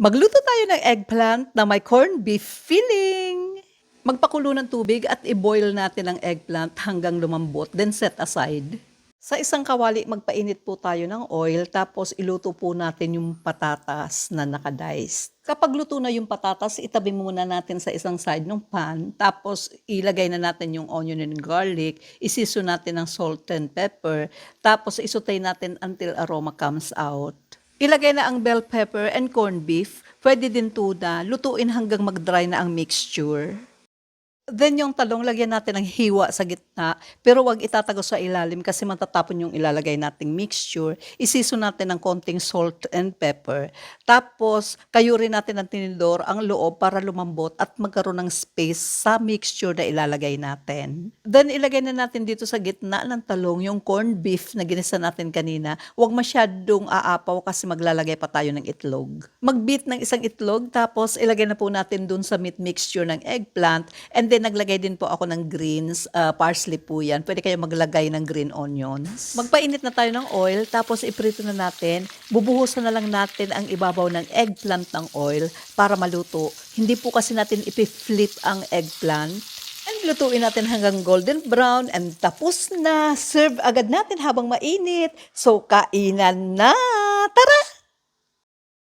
Magluto tayo ng eggplant na may corned beef filling. Magpakulo ng tubig at i-boil natin ang eggplant hanggang lumambot, then set aside. Sa isang kawali, magpainit po tayo ng oil, tapos iluto po natin yung patatas na nakadice. Kapag luto na yung patatas, itabi muna natin sa isang side ng pan, tapos ilagay na natin yung onion and garlic, isiso natin ng salt and pepper, tapos isutay natin until aroma comes out. Ilagay na ang bell pepper and corned beef, pwede din tuna, lutuin hanggang mag-dry na ang mixture. Then yung talong, lagyan natin ng hiwa sa gitna, pero wag itatagos sa ilalim kasi matatapon yung ilalagay nating mixture. Isiso natin ng konting salt and pepper. Tapos, kayurin natin ng tinidor ang loob para lumambot at magkaroon ng space sa mixture na ilalagay natin. Then, ilagay na natin dito sa gitna ng talong yung corned beef na ginisa natin kanina. Huwag masyadong aapaw kasi maglalagay pa tayo ng itlog. Mag-beat ng isang itlog, tapos ilagay na po natin dun sa meat mixture ng eggplant. And then, naglagay din po ako ng greens, parsley po yan. Pwede kayo maglagay ng green onions. Magpainit na tayo ng oil, tapos iprito na natin. Bubuhusan na lang natin ang ibabaw ng eggplant ng oil para maluto. Hindi po kasi natin ipiflip ang eggplant. And lutuin natin hanggang golden brown and tapos na. Serve agad natin habang mainit. So, kainan na! Tara!